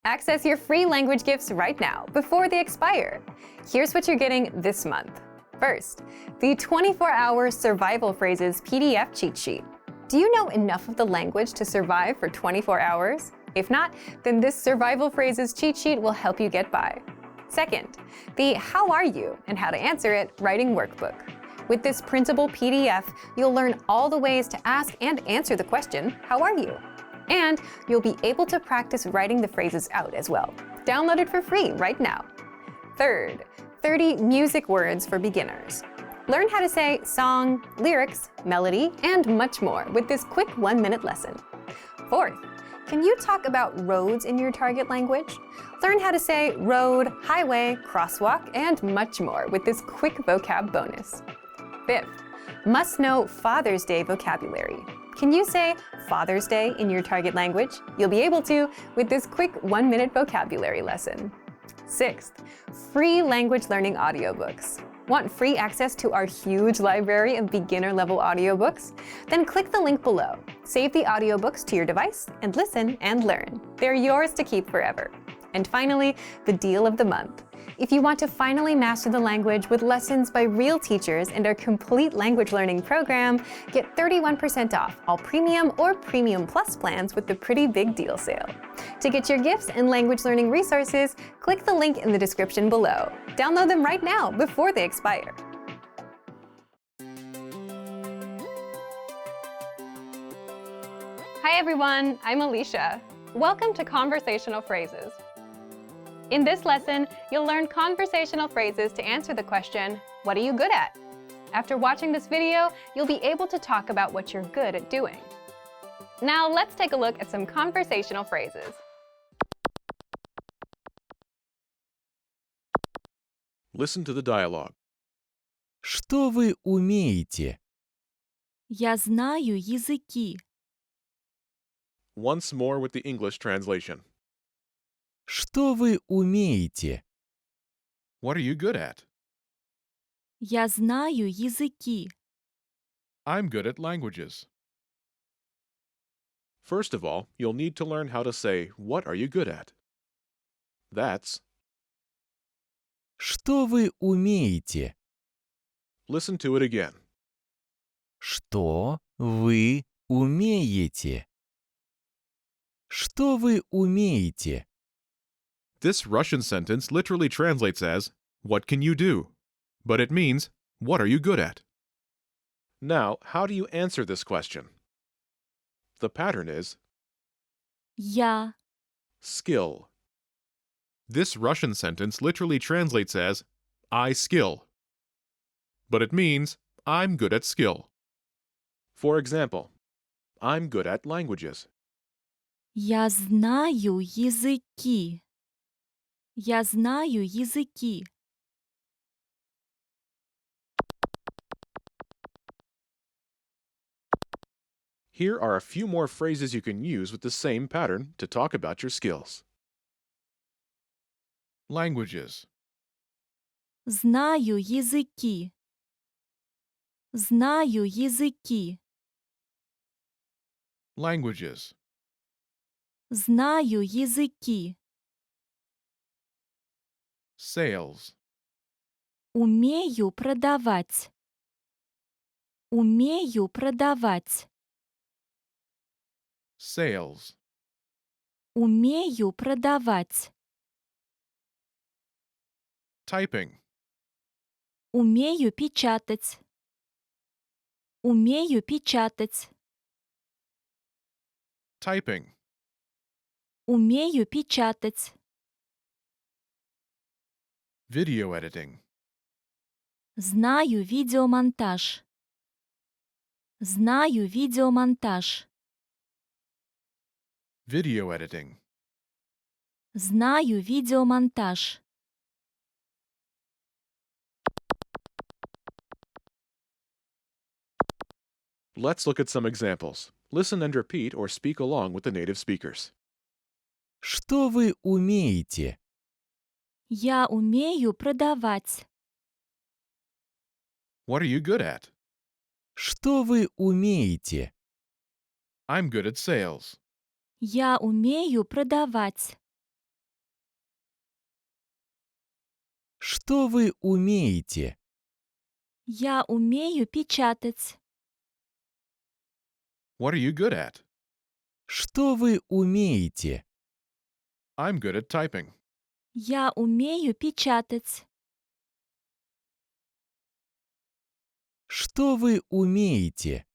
Access your free language gifts right now before they expire. Here's what you're getting this month. First, the 24-hour survival phrases PDF cheat sheet. Do you know enough of the language to survive for 24 hours? If not, then this survival phrases cheat sheet will help you get by. Second, the How Are You and How to Answer It writing workbook. With this printable PDF, you'll learn all the ways to ask and answer the question, How are you? And you'll be able to practice writing the phrases out as well. Download it for free right now. Third, 30 music words for beginners. Learn how to say song, lyrics, melody, and much more with this quick 1-minute lesson. Fourth, can you talk about roads in your target language? Learn how to say road, highway, crosswalk, and much more with this quick vocab bonus. Fifth, must know Father's Day vocabulary. Can you say Father's Day in your target language? You'll be able to with this quick 1-minute vocabulary lesson. Sixth, free language learning audiobooks. Want free access to our huge library of beginner-level audiobooks? Then click the link below. Save the audiobooks to your device and listen and learn. They're yours to keep forever. And finally, the deal of the month. If you want to finally master the language with lessons by real teachers and our complete language learning program, get 31% off all Premium or Premium Plus plans with the Pretty Big Deal sale. To get your gifts and language learning resources, click the link in the description below. Download them right now before they expire. Hi everyone, I'm Alicia. Welcome to Conversational Phrases. In this lesson, you'll learn conversational phrases to answer the question, what are you good at? After watching this video, you'll be able to talk about what you're good at doing. Now let's take a look at some conversational phrases. Listen to the dialogue. Что вы умеете? Я знаю языки. Once more with the English translation. Что вы умеете? What are you good at? Я знаю языки. I'm good at languages. First of all, you'll need to learn how to say, what are you good at? That's, Что вы умеете? listen to it again. Что вы умеете? Что вы умеете? This Russian sentence literally translates as, what can you do? But it means, what are you good at? Now, how do you answer this question? The pattern is Я. skill. This Russian sentence literally translates as, I skill. But it means, I'm good at skill. For example, I'm good at languages. Я знаю языки. Я знаю языки. Here are a few more phrases you can use with the same pattern to talk about your skills. Languages. Знаю языки. Знаю языки. Languages. Знаю языки. Sales. Умею продавать. Умею продавать. Sales. Умею продавать. Typing. Умею печатать. Умею печатать. Typing. Умею печатать. Video editing. Знаю видеомонтаж. Знаю видеомонтаж. Video editing. Знаю видеомонтаж. Let's look at some examples. Listen and repeat or speak along with the native speakers. Что вы умеете? Я умею продавать. What are you good at? Что вы умеете? I'm good at sales. Я умею продавать. Что вы умеете? Я умею печатать. What are you good at? Что вы умеете? I'm good at typing. Я умею печатать. Что вы умеете?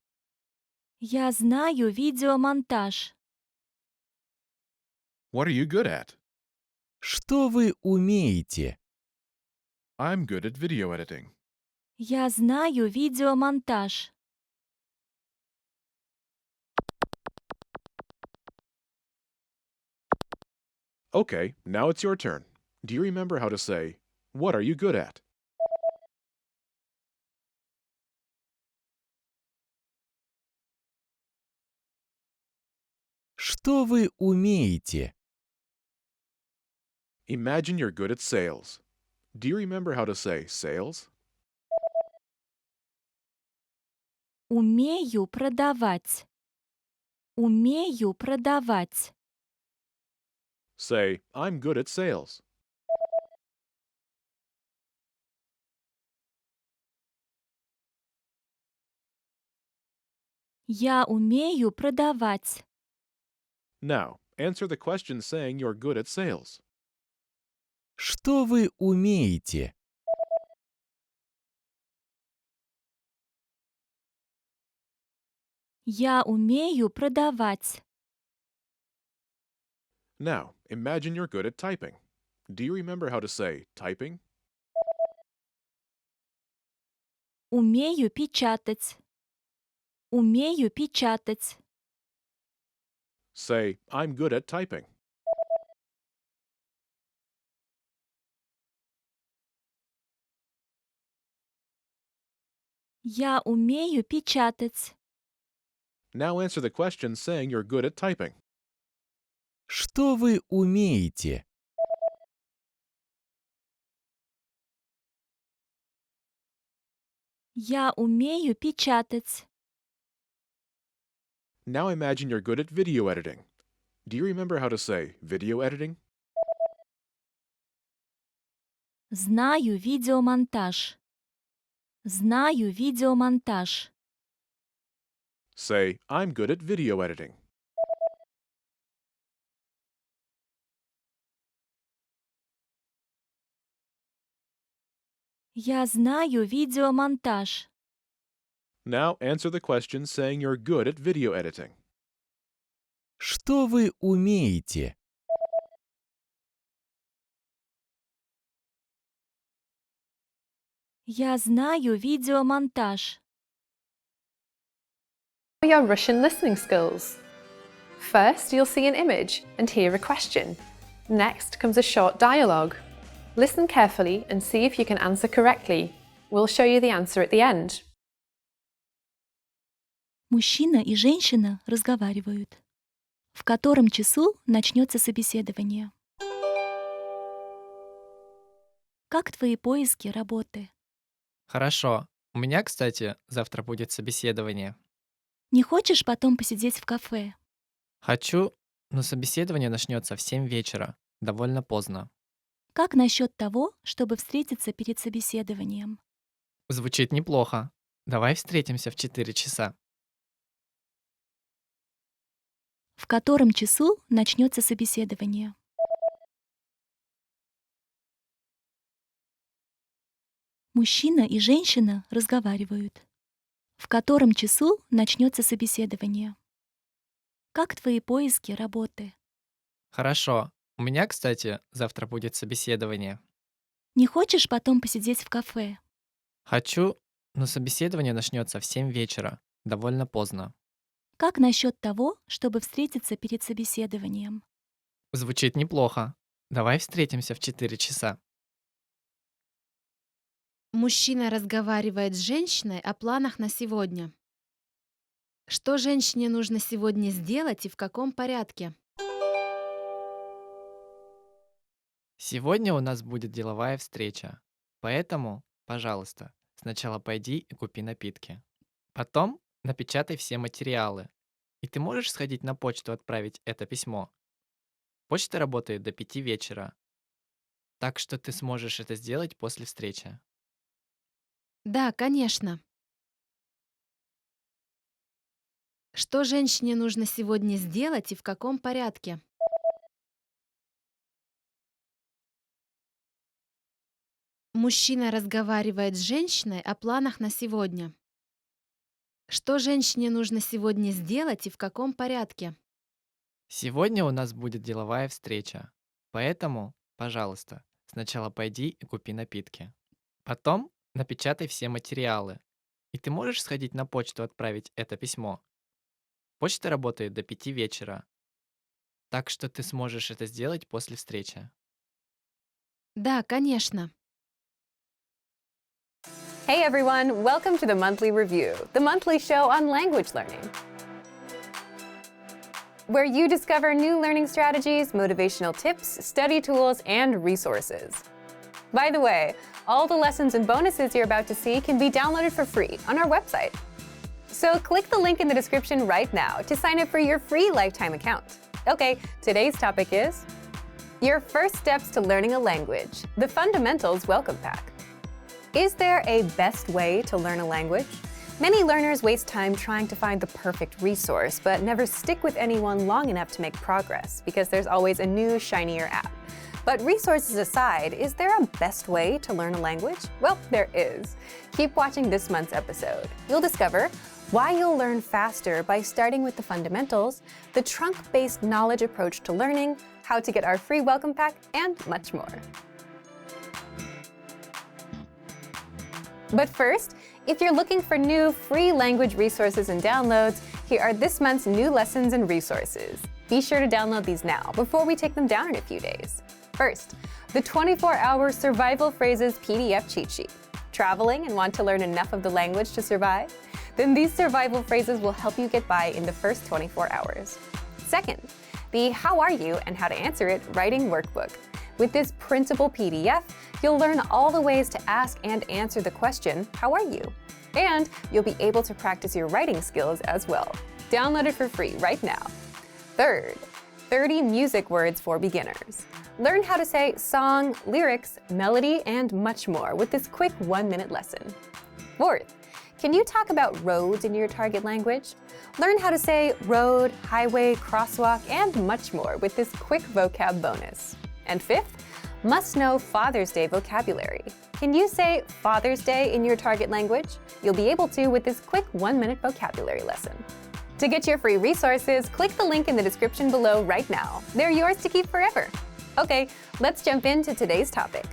Я знаю видеомонтаж. What are you good at? Что вы умеете? I'm good at video editing. Я знаю видеомонтаж. Okay, now it's your turn. Do you remember how to say, what are you good at? Что вы умеете? Imagine you're good at sales. Do you remember how to say sales? Умею продавать. Умею продавать. Say, I'm good at sales. Я умею продавать. Now, answer the question saying you're good at sales. Что вы умеете? Я умею продавать. Now, imagine you're good at typing. Do you remember how to say typing? Умею печатать. Умею печатать. Say, I'm good at typing. Я умею печатать. Now answer the question saying you're good at typing. Что вы умеете? Я умею печатать. Now imagine you're good at video editing. Do you remember how to say video editing? Знаю видеомонтаж. Знаю видеомонтаж. Say, I'm good at video editing. Я знаю видеомонтаж. Now answer the question saying you're good at video editing. Что вы умеете? Я знаю видеомонтаж. Your Russian listening skills. First, you'll see an image and hear a question. Next comes a short dialogue. Listen carefully and see if you can answer correctly. We'll show you the answer at the end. Мужчина и женщина разговаривают. В котором часу начнется собеседование? Как твои поиски работы? Хорошо. У меня, кстати, завтра будет собеседование. Не хочешь потом посидеть в кафе? Хочу, но собеседование начнется в 7 вечера. Довольно поздно. Как насчет того, чтобы встретиться перед собеседованием? Звучит неплохо. Давай встретимся в 4 часа. В котором часу начнется собеседование? Мужчина и женщина разговаривают. В котором часу начнется собеседование? Как твои поиски работы? Хорошо. У меня, кстати, завтра будет собеседование. Не хочешь потом посидеть в кафе? Хочу, но собеседование начнется в 7 вечера. Довольно поздно. Как насчет того, чтобы встретиться перед собеседованием? Звучит неплохо. Давай встретимся в 4 часа. Мужчина разговаривает с женщиной о планах на сегодня. Что женщине нужно сегодня сделать и в каком порядке? Сегодня у нас будет деловая встреча. Поэтому, пожалуйста, сначала пойди и купи напитки. Потом напечатай все материалы. И ты можешь сходить на почту отправить это письмо. Почта работает до 5 вечера. Так что ты сможешь это сделать после встречи. Да, конечно. Что женщине нужно сегодня сделать и в каком порядке? Мужчина разговаривает с женщиной о планах на сегодня. Что женщине нужно сегодня сделать и в каком порядке? Сегодня у нас будет деловая встреча. Поэтому, пожалуйста, сначала пойди и купи напитки. Потом напечатай все материалы. И ты можешь сходить на почту отправить это письмо. Почта работает до 5 вечера. Так что ты сможешь это сделать после встречи. Да, конечно. Hey everyone, welcome to the Monthly Review, the monthly show on language learning, where you discover new learning strategies, motivational tips, study tools, and resources. By the way, all the lessons and bonuses you're about to see can be downloaded for free on our website. So click the link in the description right now to sign up for your free lifetime account. Okay, today's topic is your first steps to learning a language, the Fundamentals Welcome Pack. Is there a best way to learn a language? Many learners waste time trying to find the perfect resource, but never stick with anyone long enough to make progress because there's always a new, shinier app. But resources aside, is there a best way to learn a language? Well, there is. Keep watching this month's episode. You'll discover why you'll learn faster by starting with the fundamentals, the trunk-based knowledge approach to learning, how to get our free welcome pack, and much more. But first, if you're looking for new free language resources and downloads, here are this month's new lessons and resources. Be sure to download these now before we take them down in a few days. First, the 24-hour Survival Phrases PDF cheat sheet. Traveling and want to learn enough of the language to survive? Then these survival phrases will help you get by in the first 24 hours. Second, the How Are You and How to Answer It writing workbook. With this printable PDF, you'll learn all the ways to ask and answer the question, how are you? And you'll be able to practice your writing skills as well. Download it for free right now. Third, 30 music words for beginners. Learn how to say song, lyrics, melody, and much more with this quick 1-minute lesson. Fourth, can you talk about roads in your target language? Learn how to say road, highway, crosswalk, and much more with this quick vocab bonus. And fifth, must know Father's Day vocabulary. Can you say Father's Day in your target language? You'll be able to with this quick 1-minute vocabulary lesson. To get your free resources, click the link in the description below right now. They're yours to keep forever. Okay, let's jump into today's topic.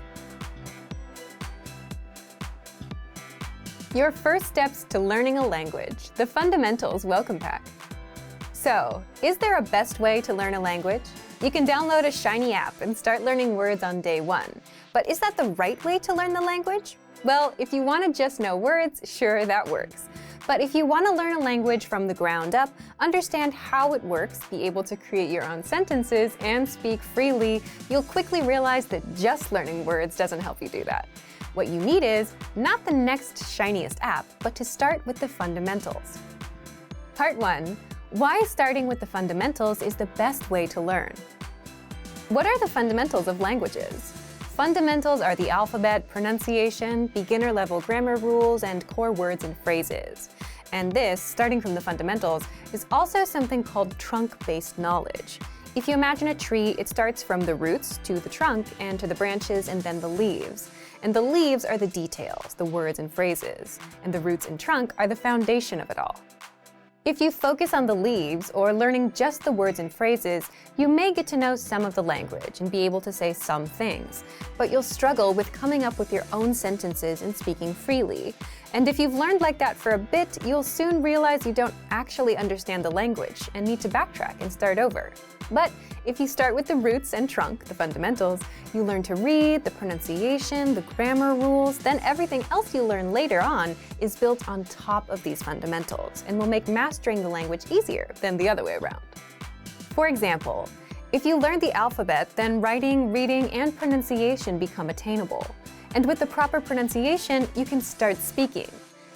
Your first steps to learning a language, the Fundamentals Welcome Pack. So, is there a best way to learn a language? You can download a shiny app and start learning words on day one. But is that the right way to learn the language? Well, if you want to just know words, sure, that works. But if you want to learn a language from the ground up, understand how it works, be able to create your own sentences, and speak freely, you'll quickly realize that just learning words doesn't help you do that. What you need is not the next shiniest app, but to start with the fundamentals. Part 1. Why starting with the fundamentals is the best way to learn. What are the fundamentals of languages? Fundamentals are the alphabet, pronunciation, beginner-level grammar rules, and core words and phrases. And this, starting from the fundamentals, is also something called trunk-based knowledge. If you imagine a tree, it starts from the roots to the trunk and to the branches and then the leaves. And the leaves are the details, the words and phrases. And the roots and trunk are the foundation of it all. If you focus on the leaves or learning just the words and phrases, you may get to know some of the language and be able to say some things, but you'll struggle with coming up with your own sentences and speaking freely. And if you've learned like that for a bit, you'll soon realize you don't actually understand the language and need to backtrack and start over. But if you start with the roots and trunk, the fundamentals, you learn to read, the pronunciation, the grammar rules, then everything else you learn later on is built on top of these fundamentals and will make mastering the language easier than the other way around. For example, if you learn the alphabet, then writing, reading, and pronunciation become attainable. And with the proper pronunciation, you can start speaking.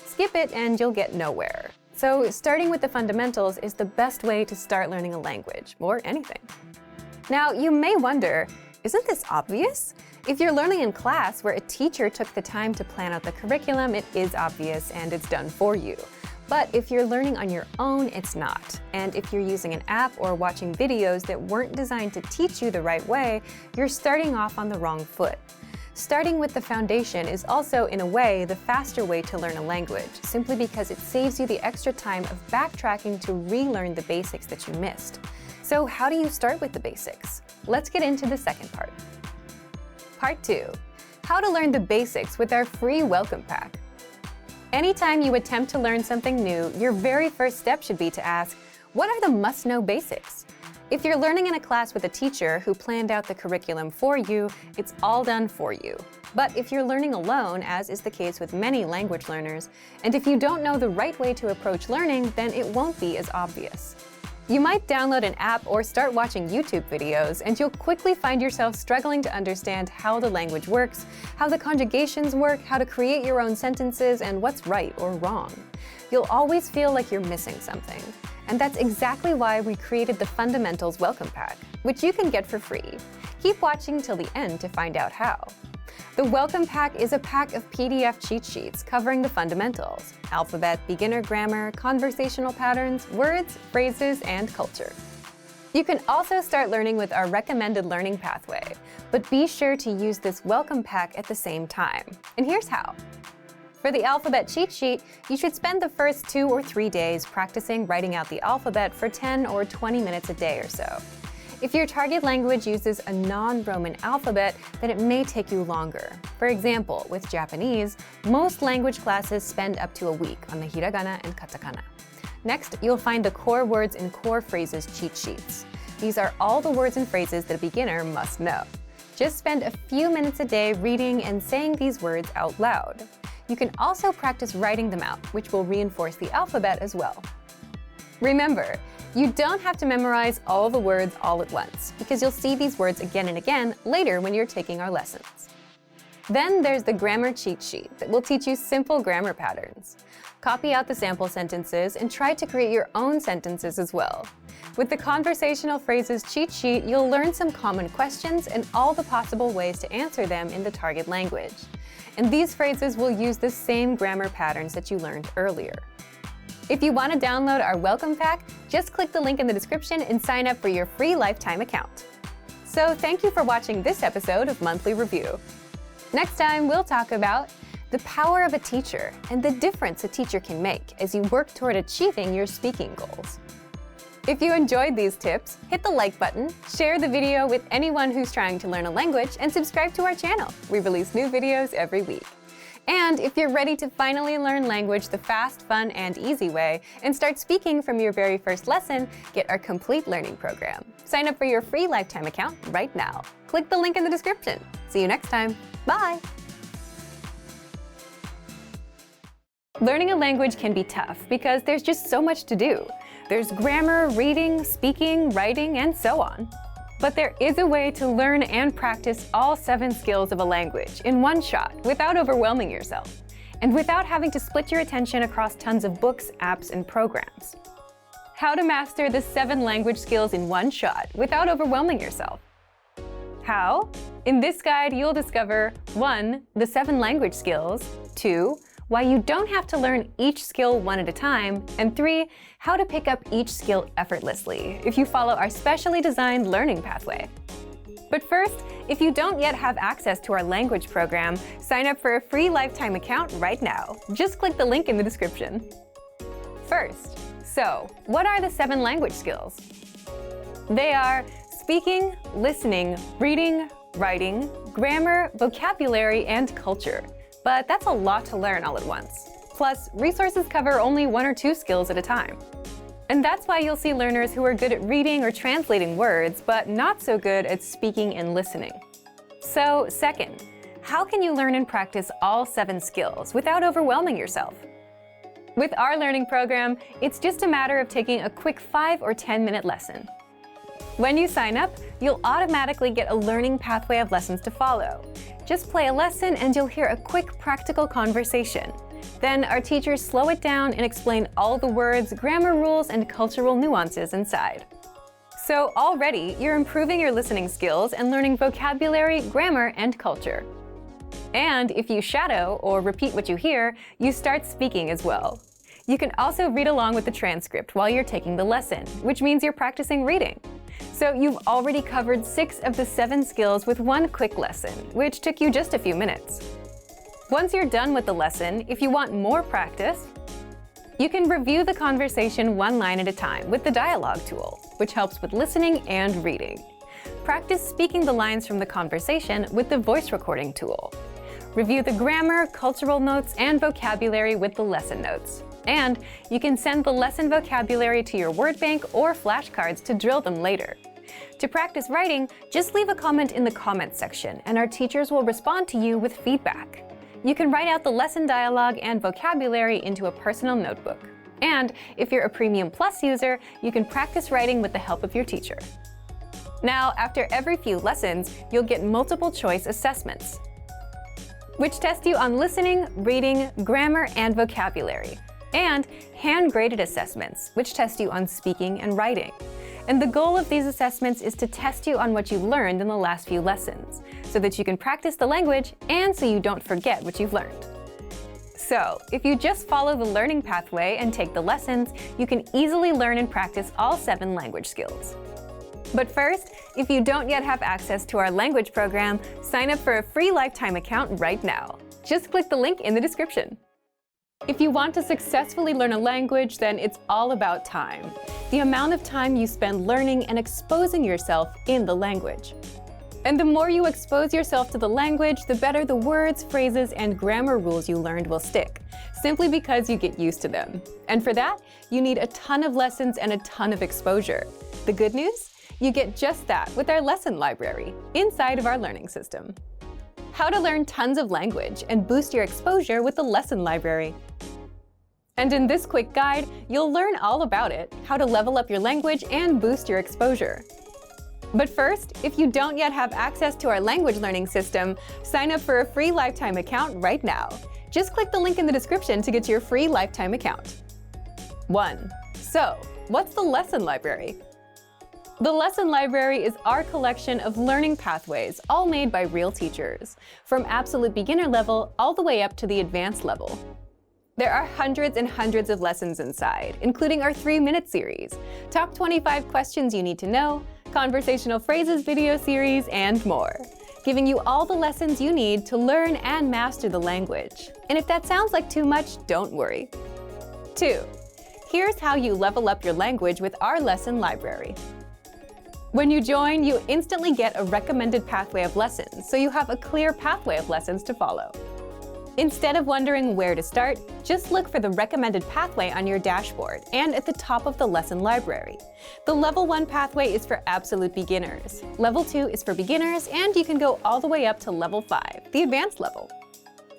Skip it and you'll get nowhere. So starting with the fundamentals is the best way to start learning a language, or anything. Now, you may wonder, isn't this obvious? If you're learning in class where a teacher took the time to plan out the curriculum, it is obvious and it's done for you. But if you're learning on your own, it's not. And if you're using an app or watching videos that weren't designed to teach you the right way, you're starting off on the wrong foot. Starting with the foundation is also, in a way, the faster way to learn a language, simply because it saves you the extra time of backtracking to relearn the basics that you missed. So how do you start with the basics? Let's get into the second part. Part 2. How to learn the basics with our free welcome pack. Anytime you attempt to learn something new, your very first step should be to ask, what are the must-know basics? If you're learning in a class with a teacher who planned out the curriculum for you, it's all done for you. But if you're learning alone, as is the case with many language learners, and if you don't know the right way to approach learning, then it won't be as obvious. You might download an app or start watching YouTube videos, and you'll quickly find yourself struggling to understand how the language works, how the conjugations work, how to create your own sentences, and what's right or wrong. You'll always feel like you're missing something. And that's exactly why we created the Fundamentals Welcome Pack, which you can get for free. Keep watching till the end to find out how. The Welcome Pack is a pack of PDF cheat sheets covering the fundamentals: alphabet, beginner grammar, conversational patterns, words, phrases, and culture. You can also start learning with our recommended learning pathway, but be sure to use this Welcome Pack at the same time. And here's how. For the alphabet cheat sheet, you should spend the first 2 or 3 days practicing writing out the alphabet for 10 or 20 minutes a day or so. If your target language uses a non-Roman alphabet, then it may take you longer. For example, with Japanese, most language classes spend up to a week on the hiragana and katakana. Next, you'll find the core words and core phrases cheat sheets. These are all the words and phrases that a beginner must know. Just spend a few minutes a day reading and saying these words out loud. You can also practice writing them out, which will reinforce the alphabet as well. Remember, you don't have to memorize all the words all at once, because you'll see these words again and again later when you're taking our lessons. Then there's the grammar cheat sheet that will teach you simple grammar patterns. Copy out the sample sentences and try to create your own sentences as well. With the conversational phrases cheat sheet, you'll learn some common questions and all the possible ways to answer them in the target language. And these phrases will use the same grammar patterns that you learned earlier. If you want to download our welcome pack, just click the link in the description and sign up for your free lifetime account. So thank you for watching this episode of Monthly Review. Next time, we'll talk about the power of a teacher and the difference a teacher can make as you work toward achieving your speaking goals. If you enjoyed these tips, hit the like button, share the video with anyone who's trying to learn a language, and subscribe to our channel. We release new videos every week. And if you're ready to finally learn language the fast, fun, and easy way, and start speaking from your very first lesson, get our complete learning program. Sign up for your free lifetime account right now. Click the link in the description. See you next time. Bye! Learning a language can be tough because there's just so much to do. There's grammar, reading, speaking, writing, and so on. But there is a way to learn and practice all 7 skills of a language in one shot without overwhelming yourself, and without having to split your attention across tons of books, apps, and programs. How to master the 7 language skills in one shot without overwhelming yourself. How? In this guide, you'll discover 1. The 7 language skills, 2. Why you don't have to learn each skill one at a time, and 3. How to pick up each skill effortlessly if you follow our specially designed learning pathway. But first, if you don't yet have access to our language program, sign up for a free lifetime account right now. Just click the link in the description. First, so what are the 7 language skills? They are speaking, listening, reading, writing, grammar, vocabulary, and culture. But that's a lot to learn all at once. Plus, resources cover only 1 or 2 skills at a time. And that's why you'll see learners who are good at reading or translating words, but not so good at speaking and listening. So, second, how can you learn and practice all 7 skills without overwhelming yourself? With our learning program, it's just a matter of taking a quick 5 or 10-minute lesson. When you sign up, you'll automatically get a learning pathway of lessons to follow. Just play a lesson and you'll hear a quick practical conversation. Then our teachers slow it down and explain all the words, grammar rules, and cultural nuances inside. So already, you're improving your listening skills and learning vocabulary, grammar, and culture. And if you shadow or repeat what you hear, you start speaking as well. You can also read along with the transcript while you're taking the lesson, which means you're practicing reading. So you've already covered 6 of the 7 skills with one quick lesson, which took you just a few minutes. Once you're done with the lesson, if you want more practice, you can review the conversation one line at a time with the dialogue tool, which helps with listening and reading. Practice speaking the lines from the conversation with the voice recording tool. Review the grammar, cultural notes, and vocabulary with the lesson notes. And you can send the lesson vocabulary to your word bank or flashcards to drill them later. To practice writing, just leave a comment in the comments section, and our teachers will respond to you with feedback. You can write out the lesson dialogue and vocabulary into a personal notebook. And if you're a Premium Plus user, you can practice writing with the help of your teacher. Now, after every few lessons, you'll get multiple choice assessments, which test you on listening, reading, grammar, and vocabulary, and hand-graded assessments, which test you on speaking and writing. And the goal of these assessments is to test you on what you've learned in the last few lessons, so that you can practice the language and so you don't forget what you've learned. So, if you just follow the learning pathway and take the lessons, you can easily learn and practice all 7 language skills. But first, if you don't yet have access to our language program, sign up for a free lifetime account right now. Just click the link in the description. If you want to successfully learn a language, then it's all about time. The amount of time you spend learning and exposing yourself in the language. And the more you expose yourself to the language, the better the words, phrases, and grammar rules you learned will stick, simply because you get used to them. And for that, you need a ton of lessons and a ton of exposure. The good news? You get just that with our lesson library inside of our learning system. How to learn tons of language and boost your exposure with the lesson library. And in this quick guide, you'll learn all about it, how to level up your language and boost your exposure. But first, if you don't yet have access to our language learning system, sign up for a free lifetime account right now. Just click the link in the description to get your free lifetime account. 1. So, what's the lesson library? The lesson library is our collection of learning pathways, all made by real teachers, from absolute beginner level all the way up to the advanced level. There are hundreds and hundreds of lessons inside, including our 3-minute series, top 25 questions you need to know, conversational phrases video series, and more, giving you all the lessons you need to learn and master the language. And if that sounds like too much, don't worry. 2. Here's how you level up your language with our lesson library. When you join, you instantly get a recommended pathway of lessons, so you have a clear pathway of lessons to follow. Instead of wondering where to start, just look for the recommended pathway on your dashboard and at the top of the lesson library. The Level 1 pathway is for absolute beginners. Level 2 is for beginners, and you can go all the way up to Level 5, the advanced level.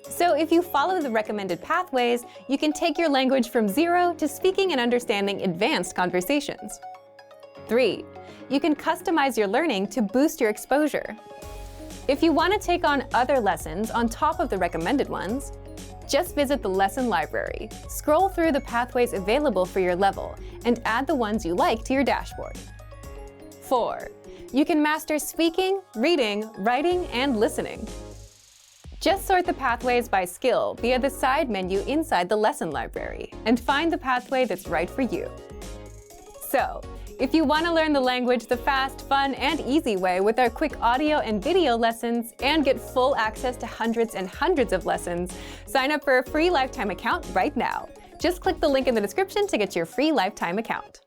So if you follow the recommended pathways, you can take your language from 0 to speaking and understanding advanced conversations. 3. You can customize your learning to boost your exposure. If you want to take on other lessons on top of the recommended ones, just visit the lesson library, scroll through the pathways available for your level, and add the ones you like to your dashboard. 4. You can master speaking, reading, writing, and listening. Just sort the pathways by skill via the side menu inside the lesson library, and find the pathway that's right for you. So, if you want to learn the language the fast, fun, and easy way with our quick audio and video lessons and get full access to hundreds and hundreds of lessons, sign up for a free lifetime account right now. Just click the link in the description to get your free lifetime account.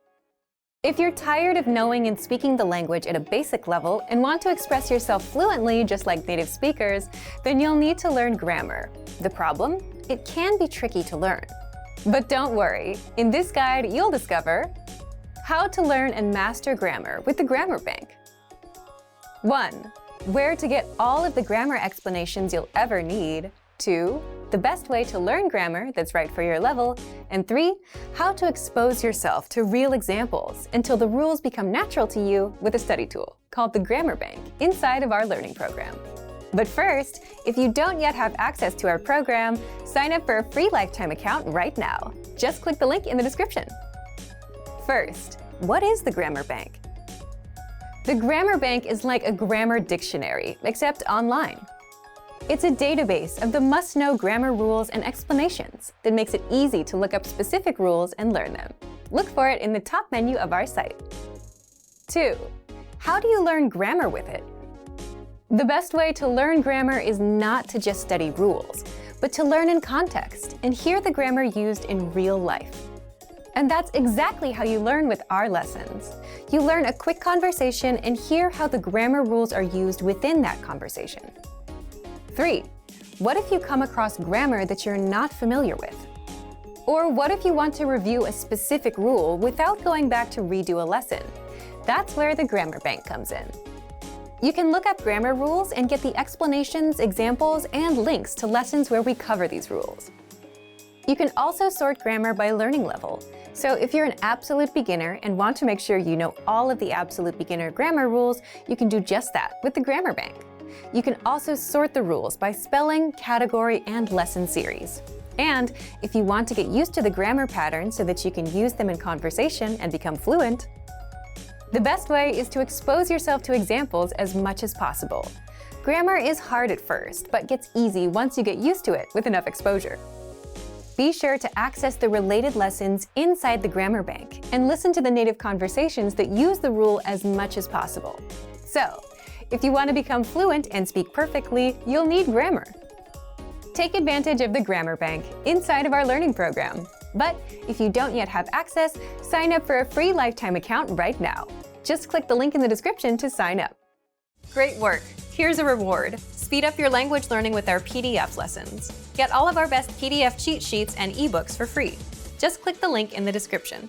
If you're tired of knowing and speaking the language at a basic level and want to express yourself fluently just like native speakers, then you'll need to learn grammar. The problem? It can be tricky to learn. But don't worry, in this guide you'll discover how to learn and master grammar with the Grammar Bank. 1. Where to get all of the grammar explanations you'll ever need. 2. The best way to learn grammar that's right for your level. And 3. How to expose yourself to real examples until the rules become natural to you with a study tool called the Grammar Bank inside of our learning program. But first, if you don't yet have access to our program, sign up for a free lifetime account right now. Just click the link in the description. First, what is the Grammar Bank? The Grammar Bank is like a grammar dictionary, except online. It's a database of the must-know grammar rules and explanations that makes it easy to look up specific rules and learn them. Look for it in the top menu of our site. 2. How do you learn grammar with it? The best way to learn grammar is not to just study rules, but to learn in context and hear the grammar used in real life. And that's exactly how you learn with our lessons. You learn a quick conversation and hear how the grammar rules are used within that conversation. 3. What if you come across grammar that you're not familiar with? Or what if you want to review a specific rule without going back to redo a lesson? That's where the Grammar Bank comes in. You can look up grammar rules and get the explanations, examples, and links to lessons where we cover these rules. You can also sort grammar by learning level. So if you're an absolute beginner and want to make sure you know all of the absolute beginner grammar rules, you can do just that with the Grammar Bank. You can also sort the rules by spelling, category, and lesson series. And if you want to get used to the grammar patterns so that you can use them in conversation and become fluent, the best way is to expose yourself to examples as much as possible. Grammar is hard at first, but gets easy once you get used to it with enough exposure. Be sure to access the related lessons inside the Grammar Bank and listen to the native conversations that use the rule as much as possible. So, if you want to become fluent and speak perfectly, you'll need grammar. Take advantage of the Grammar Bank inside of our learning program. But if you don't yet have access, sign up for a free lifetime account right now. Just click the link in the description to sign up. Great work! Here's a reward. Speed up your language learning with our PDF lessons. Get all of our best PDF cheat sheets and ebooks for free. Just click the link in the description.